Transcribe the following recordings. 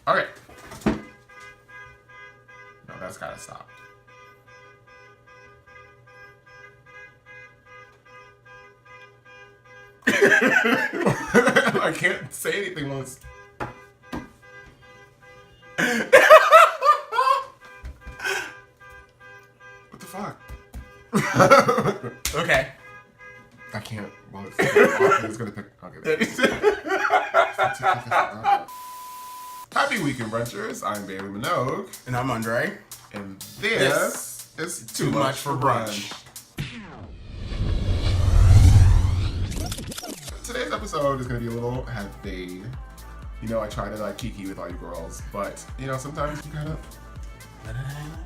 Okay. No, that's gotta stop. I can't say anything once. What the fuck? Okay. I can't. Well, it's gonna pick. Okay. Happy weekend, brunchers. I'm Baby Minogue. And I'm Andre. And this is Too Much for Brunch. Today's episode is going to be a little heavy. You know, I try to like kiki with all you girls, but you know, sometimes you gotta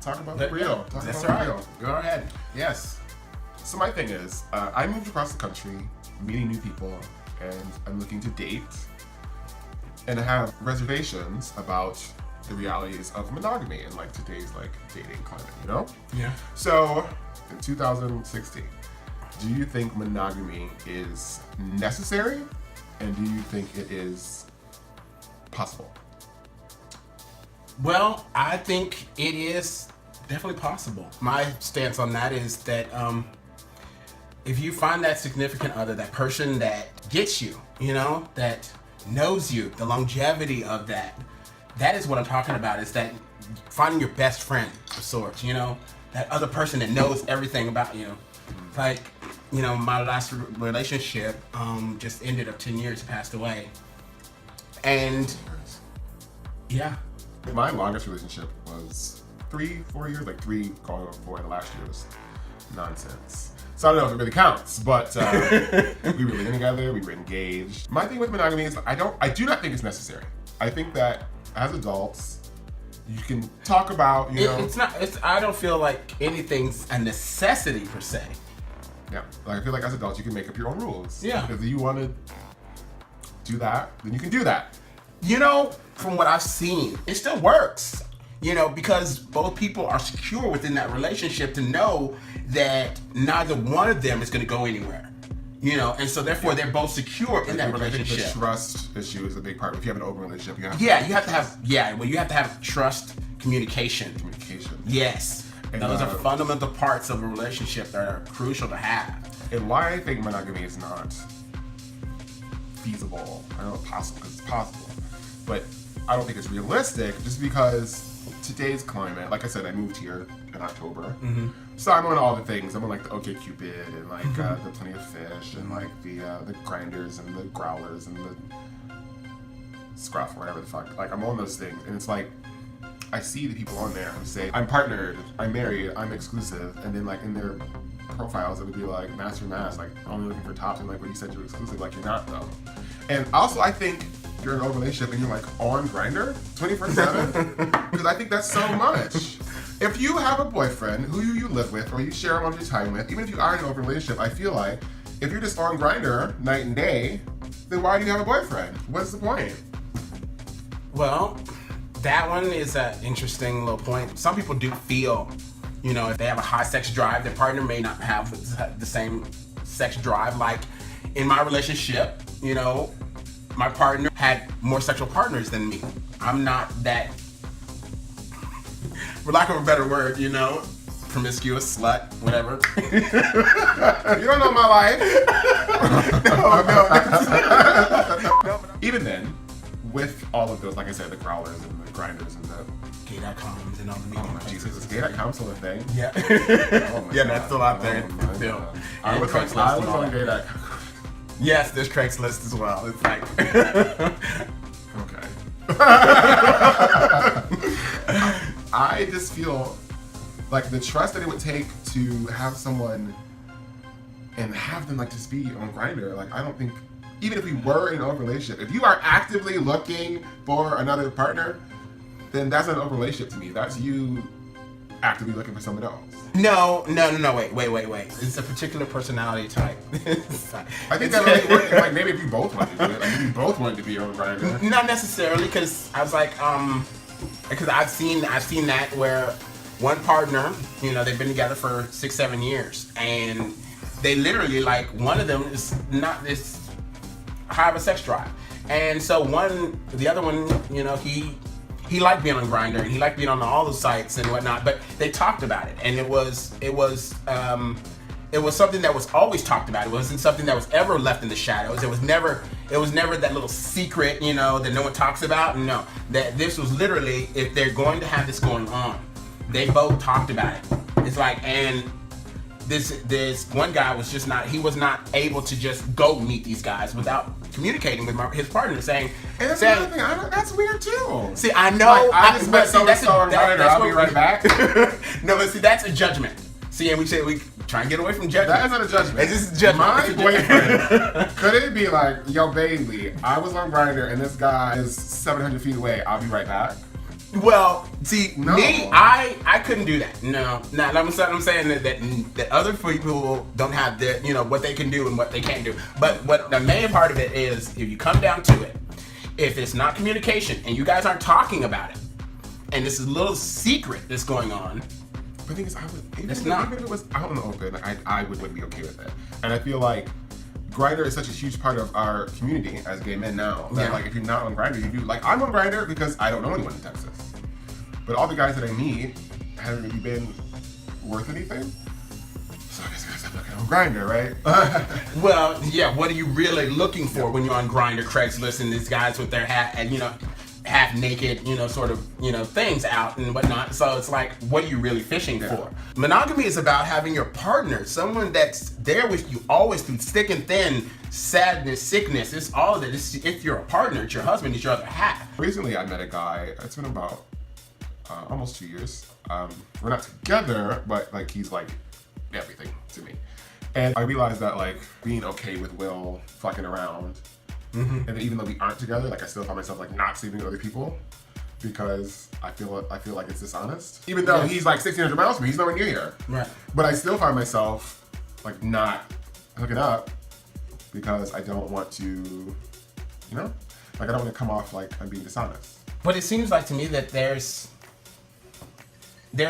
talk about the real. That's right. Go ahead. Yes. So my thing is, I moved across the country, meeting new people, and I'm looking to date. And I have reservations about the realities of monogamy in like today's like dating climate, you know? Yeah. So, in 2016, do you think monogamy is necessary? And do you think it is possible? Well, I think it is definitely possible. My stance on that is that if you find that significant other, that person that gets you, you know, that knows you, the longevity of that is what I'm talking about, is that finding your best friend of sorts, you know, that other person that knows everything about you. Like, you know, my last relationship just ended up 10 years, passed away. And yeah. My longest relationship was 3-4 years, like 3 going on 4, the last year was nonsense. So I don't know if it really counts, but we were living together, we were engaged. My thing with monogamy is I do not think it's necessary. I think that as adults, you can talk about, you know. I don't feel like anything's a necessity per se. Yeah, like I feel like as adults, you can make up your own rules. Yeah. If you want to do that, then you can do that. You know, from what I've seen, it still works. You know, because both people are secure within that relationship to know that neither one of them is going to go anywhere. You know, and so therefore they're both secure in that relationship. The trust issue is a big part. If you have an open relationship, you have you have to have trust, communication. Yes. And those are fundamental parts of a relationship that are crucial to have. And why I think monogamy is not feasible, I don't know possible because it's possible, but I don't think it's realistic just because today's climate, like I said, I moved here in October. Mm-hmm. So I'm on all the things. I'm on like the OkCupid and like the Plenty of Fish and like the Grindrs and the Growlers and the Scruff or whatever the fuck. Like I'm on those things, and it's like I see the people on there who say I'm partnered, I'm married, I'm exclusive, and then like in their profiles it would be like master mass, like only looking for tops, and like when you said you're exclusive, like you're not though. And also I think you're in an open relationship and you're like on Grindr 24/7 because I think that's so much. If you have a boyfriend who you live with or you share a lot of your time with, even if you are in an open relationship, I feel like if you're just on Grindr night and day, then why do you have a boyfriend? What's the point? Well, that one is an interesting little point. Some people do feel, you know, if they have a high sex drive, their partner may not have the same sex drive. Like in my relationship, you know, my partner had more sexual partners than me. I'm not that, for lack of a better word, you know, promiscuous, slut, whatever. You don't know my life. No. Even then, with all of those, like I said, the Growlers and the Grindrs and the Gay.coms and all the media. Oh my Jesus, is Gay.com still a thing? Yeah. Oh yeah, that's still out there. I was on Gay.com. Yes, there's Craigslist as well. It's like okay. I just feel like the trust that it would take to have someone and have them like just be on Grindr. Like I don't think, even if we were in an open relationship, if you are actively looking for another partner, then that's not an open relationship to me. That's you actively looking for someone else. No, wait. It's a particular personality type. I think that really works. Like maybe if you both wanted to do it, like if you both wanted to be on Grindr. Not necessarily, because I was like, because I've seen that where one partner, you know, they've been together for 6-7 years, and they literally like one of them is not this high of a sex drive, and so the other one, you know, he he liked being on Grindr and he liked being on all the sites and whatnot. But they talked about it, and it was something that was always talked about. It wasn't something that was ever left in the shadows. It was never that little secret, you know, that no one talks about. No, that this was literally, if they're going to have this going on, they both talked about it. It's like, and this one guy was just not, he was not able to just go meet these guys without communicating with his partner, saying, and that's another thing, that's weird too. See, I know, like, I just met so-and-so on Grindr, I'll be right back. No, but see, that's a judgment. See, and we try and get away from judgment. That is not a judgment. It's just a judgment. My boyfriend, could it be like, yo, baby, I was on Grindr and this guy is 700 feet away. I'll be right back. Well, see, No. me, I couldn't do that. No, I'm saying that other people don't have the, you know, what they can do and what they can't do. But what the main part of it is, if you come down to it, if it's not communication and you guys aren't talking about it, and this is a little secret that's going on. But the thing is, even if it was out in the open, I wouldn't be okay with it. And I feel like Grindr is such a huge part of our community as gay men now. That like, if you're not on Grindr, you do. Like, I'm on Grindr because I don't know anyone in Texas. But all the guys that I meet haven't really been worth anything. So I guess I gotta stop looking on Grindr, right? Well, yeah. What are you really looking for when you're on Grindr, Craigslist, and these guys with their hat and, you know, half naked, you know, sort of, you know, things out and whatnot. So it's like, what are you really fishing for? Monogamy is about having your partner, someone that's there with you always through thick and thin, sadness, sickness. It's all of it. If you're a partner, it's your husband, it's your other half. Recently, I met a guy. It's been about almost 2 years. We're not together, but like he's like everything to me. And I realized that like being okay with Will fucking around. Mm-hmm. And even though we aren't together, like I still find myself like not sleeping with other people because I feel like it's dishonest. Even though he's like 1,600 miles from me, he's nowhere near here. Right. But I still find myself like not hooking up because I don't want to, you know, like I don't want to come off like I'm being dishonest. But it seems like to me that there's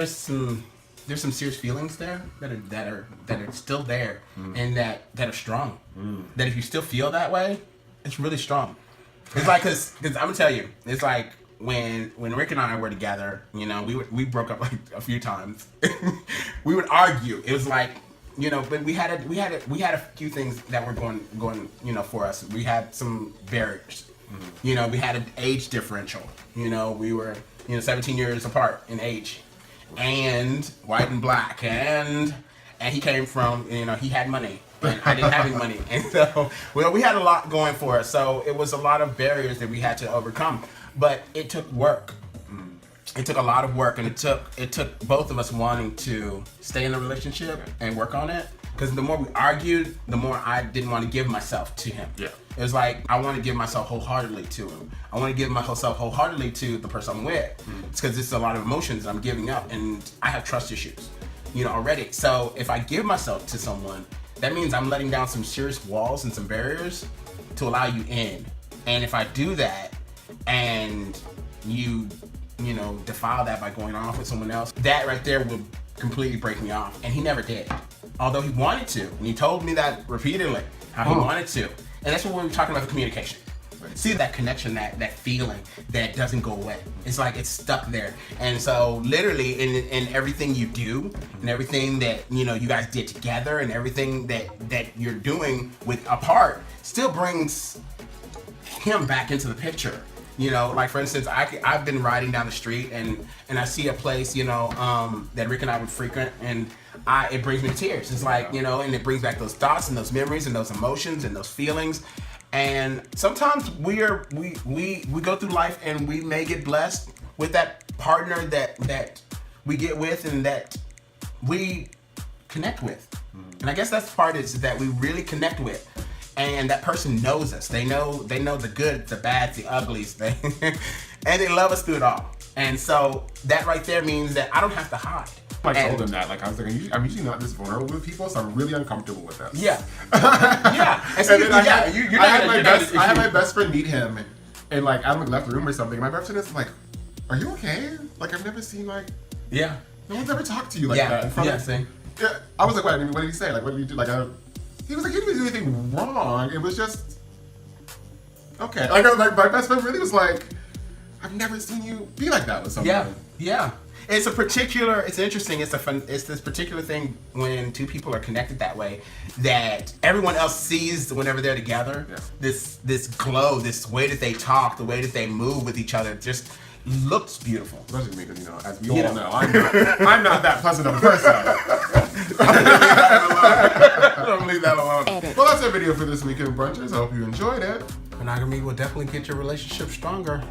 some serious feelings there that are still there and that are strong. That if you still feel that way, it's really strong. It's like, cause I'm gonna tell you, it's like when Rick and I were together, you know, we broke up like a few times. We would argue. It was like, you know, but we had a few things that were going, you know, for us. We had some barriers. You know, we had an age differential. You know, we were, you know, 17 years apart in age, and white and black, and he came from, you know, he had money. And I didn't have any money, and so we had a lot going for us. So it was a lot of barriers that we had to overcome, but it took work. It took a lot of work, and it took both of us wanting to stay in the relationship and work on it. Because the more we argued, the more I didn't want to give myself to him. Yeah, it was like I want to give myself wholeheartedly to him. I want to give myself wholeheartedly to the person I'm with. It's because it's a lot of emotions that I'm giving up, and I have trust issues, you know, already. So if I give myself to someone, that means I'm letting down some serious walls and some barriers to allow you in. And if I do that and you know, defile that by going off with someone else, that right there will completely break me off. And he never did. Although he wanted to. And he told me that repeatedly, how he wanted to. And that's what we were talking about, the communication. See that connection, that feeling that doesn't go away. It's like it's stuck there. And so literally in everything you do and everything that, you know, you guys did together and everything that you're doing with apart still brings him back into the picture. You know, like for instance, I've been riding down the street and I see a place, you know, that Rick and I would frequent, and it brings me to tears. It's like, you know, and it brings back those thoughts and those memories and those emotions and those feelings. And sometimes we go through life and we may get blessed with that partner that we get with and that we connect with. And I guess that's the part is that we really connect with. And that person knows us. They know the good, the bad, the uglies, and they love us through it all. And so that right there means that I don't have to hide. I told him that. Like I was like, I'm usually not this vulnerable with people, so I'm really uncomfortable with this. Yeah. Yeah. And so I had my best friend meet him, and like I left the room or something. My best friend is like, "Are you okay? Like I've never seen like, yeah, no one's ever talked to you like that in front of." Yeah. I was like, what did he say? Like, what did you do? Like, he was like, you didn't do anything wrong. It was just okay. Like my best friend really was like, I've never seen you be like that with someone. Yeah. It's interesting. It's this particular thing when two people are connected that way that everyone else sees whenever they're together. Yeah. This glow, this way that they talk, the way that they move with each other, just looks beautiful. Especially me, because as we all know, I'm not that pleasant of a person. Don't leave that alone. Well, that's our video for this week in Brunches. I hope you enjoyed it. Monogamy will definitely get your relationship stronger.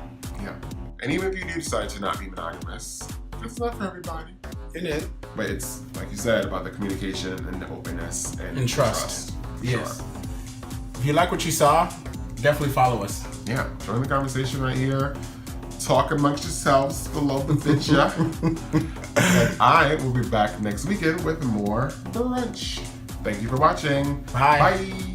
Yeah. And even if you do decide to not be monogamous, it's not for everybody. It is. But it's, like you said, about the communication and the openness and trust. Yes. Sure. If you like what you saw, definitely follow us. Yeah. Join the conversation right here. Talk amongst yourselves below the picture. And I will be back next weekend with more brunch. Thank you for watching. Bye. Bye.